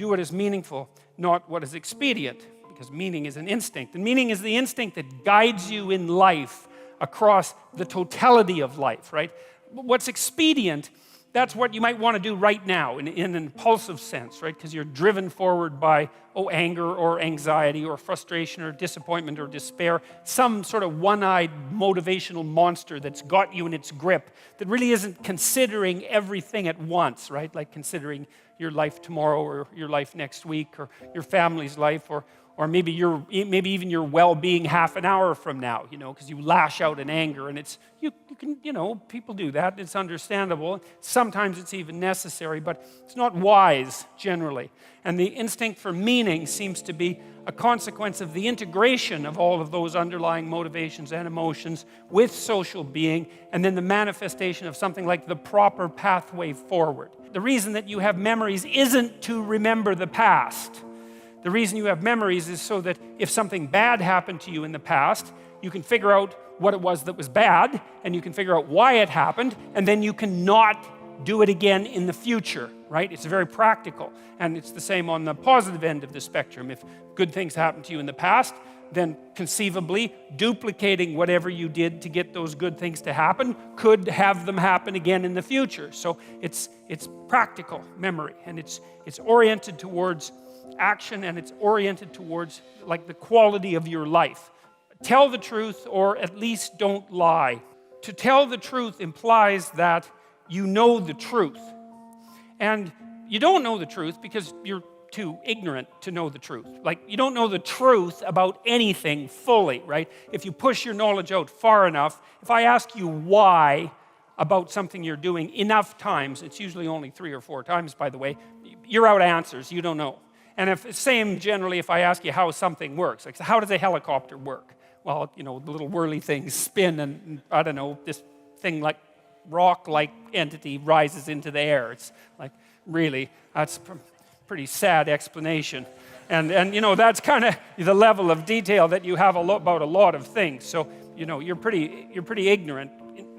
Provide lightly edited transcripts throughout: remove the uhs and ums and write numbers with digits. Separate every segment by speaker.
Speaker 1: do what is meaningful, not what is expedient, because meaning is an instinct. And meaning is the instinct that guides you in life across the totality of life, right? What's expedient, that's what you might want to do right now in an impulsive sense, right? Because you're driven forward by, anger or anxiety or frustration or disappointment or despair, some sort of one-eyed motivational monster that's got you in its grip that really isn't considering everything at once, right? Like considering your life tomorrow or your life next week or your family's life or maybe even your well-being half an hour from now, because you lash out in anger, and you can, people do that. It's understandable. Sometimes it's even necessary, but it's not wise generally. And the instinct for meaning seems to be a consequence of the integration of all of those underlying motivations and emotions with social being, and then the manifestation of something like the proper pathway forward. The reason that you have memories isn't to remember the past. The reason you have memories is so that if something bad happened to you in the past, you can figure out what it was that was bad, and you can figure out why it happened, and then you can not do it again in the future, right? It's very practical, and it's the same on the positive end of the spectrum. If good things happened to you in the past, then conceivably duplicating whatever you did to get those good things to happen could have them happen again in the future. So it's practical memory, and it's oriented towards action, and it's oriented towards like the quality of your life. Tell the truth, or at least don't lie. To tell the truth implies that you know the truth. And you don't know the truth because you're too ignorant to know the truth. Like, you don't know the truth about anything fully, right? If you push your knowledge out far enough, if I ask you why about something you're doing enough times, it's usually only 3 or 4 times, by the way, you're out of answers, you don't know. And same generally if I ask you how something works. Like, so how does a helicopter work? Well, the little whirly things spin, and I don't know, this thing like rock-like entity rises into the air. It's like, really, that's a pretty sad explanation. And that's kind of the level of detail that you have about a lot of things. So, you're pretty ignorant,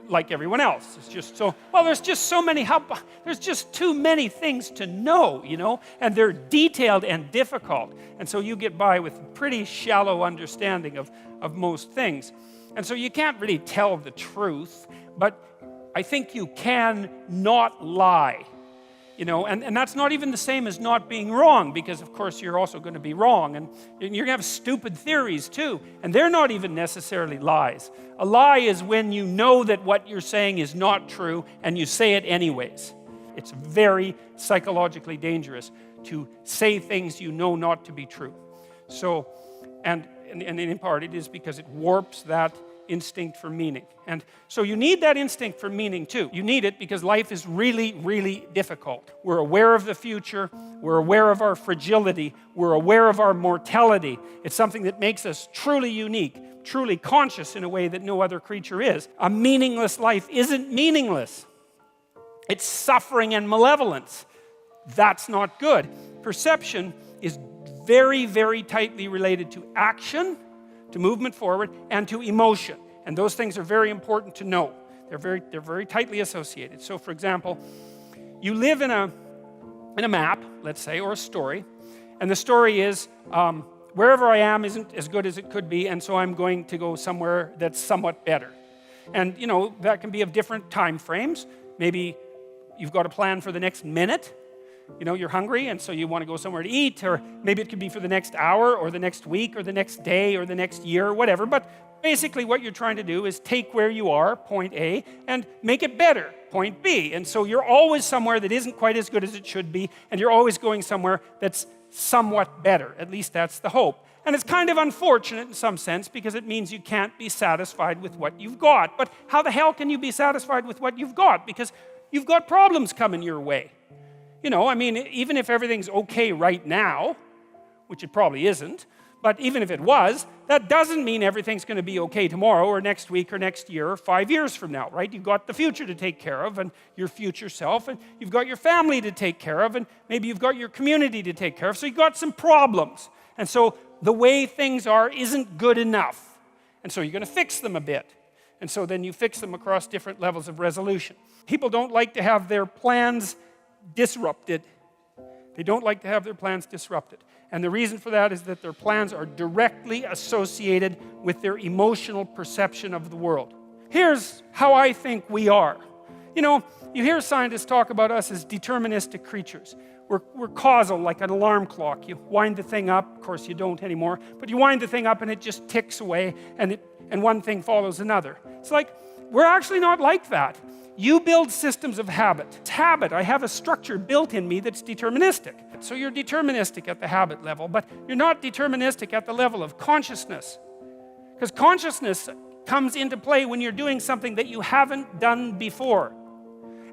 Speaker 1: like everyone else. It's just so, there's just so many, there's just too many things to know, and they're detailed and difficult. And so you get by with pretty shallow understanding of most things. And so you can't really tell the truth, but I think you can not lie, and that's not even the same as not being wrong, because of course you're also going to be wrong, and you're going to have stupid theories too, and they're not even necessarily lies. A lie is when you know that what you're saying is not true and you say it anyways. It's very psychologically dangerous to say things you know not to be true. So, and in part it is because it warps that instinct for meaning. And so you need that instinct for meaning too. You need it because life is really, really difficult. We're aware of the future. We're aware of our fragility. We're aware of our mortality. It's something that makes us truly unique, truly conscious in a way that no other creature is. A meaningless life isn't meaningless. It's suffering and malevolence. That's not good. Perception is very, very tightly related to action, to movement forward, and to emotion. And those things are very important to know. They're very tightly associated. So, for example, you live in a map, let's say, or a story, and the story is wherever I am isn't as good as it could be, and so I'm going to go somewhere that's somewhat better. And, that can be of different time frames. Maybe you've got a plan for the next minute. You're hungry, and so you want to go somewhere to eat, or maybe it could be for the next hour, or the next week, or the next day, or the next year, or whatever. But basically what you're trying to do is take where you are, point A, and make it better, point B. And so you're always somewhere that isn't quite as good as it should be, and you're always going somewhere that's somewhat better. At least that's the hope. And it's kind of unfortunate in some sense, because it means you can't be satisfied with what you've got. But how the hell can you be satisfied with what you've got? Because you've got problems coming your way. Even if everything's okay right now, which it probably isn't, but even if it was, that doesn't mean everything's going to be okay tomorrow or next week or next year or 5 years from now, right? You've got the future to take care of, and your future self, and you've got your family to take care of, and maybe you've got your community to take care of, so you've got some problems. And so the way things are isn't good enough. And so you're going to fix them a bit. And so then you fix them across different levels of resolution. People don't like to have their plans disrupted. They don't like to have their plans disrupted. And the reason for that is that their plans are directly associated with their emotional perception of the world. Here's how I think we are. You know, you hear scientists talk about us as deterministic creatures. We're causal, like an alarm clock. You wind the thing up, of course you don't anymore, but you wind the thing up and it just ticks away, and one thing follows another. It's like, we're actually not like that. You build systems of habit. It's habit. I have a structure built in me that's deterministic. So you're deterministic at the habit level, but you're not deterministic at the level of consciousness. Because consciousness comes into play when you're doing something that you haven't done before.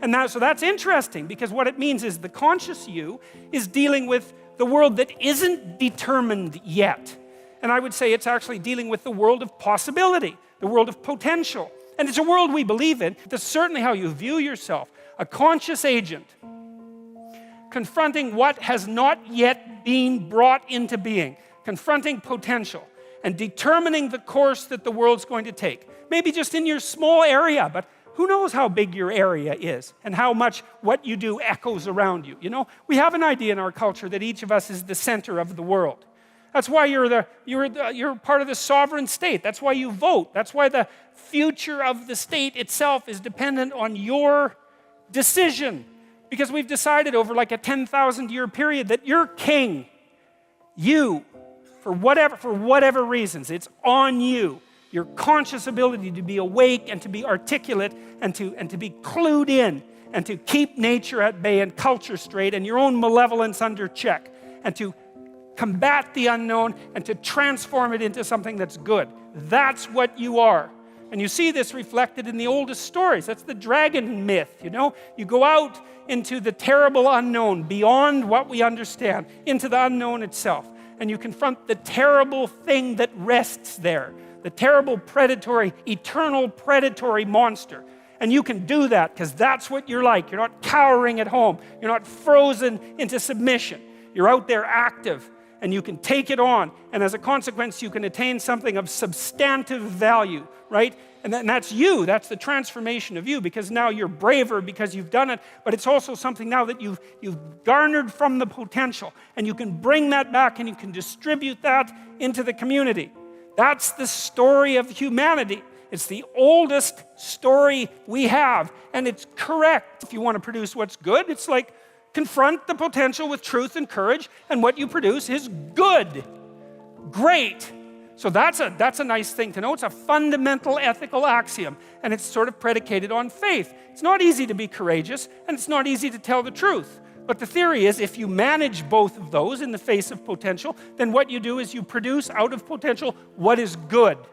Speaker 1: And so that's interesting, because what it means is the conscious you is dealing with the world that isn't determined yet. And I would say it's actually dealing with the world of possibility, the world of potential. And it's a world we believe in. That's certainly how you view yourself. A conscious agent confronting what has not yet been brought into being, confronting potential, and determining the course that the world's going to take. Maybe just in your small area, but who knows how big your area is and how much what you do echoes around you. You know, we have an idea in our culture that each of us is the center of the world. That's why you're part of the sovereign state. That's why you vote. That's why the future of the state itself is dependent on your decision. Because we've decided over like a 10,000-year period that you're king. You, for whatever reasons, it's on you. Your conscious ability to be awake and to be articulate and to be clued in and to keep nature at bay and culture straight and your own malevolence under check and to combat the unknown and to transform it into something that's good. That's what you are. And you see this reflected in the oldest stories. That's the dragon myth, you know? You go out into the terrible unknown, beyond what we understand, into the unknown itself. And you confront the terrible thing that rests there, the terrible predatory, eternal predatory monster. And you can do that because that's what you're like. You're not cowering at home. You're not frozen into submission. You're out there active. And you can take it on, and as a consequence, you can attain something of substantive value, right? And that's you, that's the transformation of you, because now you're braver because you've done it, but it's also something now that you've garnered from the potential, and you can bring that back and you can distribute that into the community. That's the story of humanity. It's the oldest story we have, and it's correct. If you want to produce what's good, it's like, confront the potential with truth and courage, and what you produce is good. Great. So that's a nice thing to know. It's a fundamental ethical axiom, and it's sort of predicated on faith. It's not easy to be courageous, and it's not easy to tell the truth. But the theory is, if you manage both of those in the face of potential, then what you do is you produce out of potential what is good.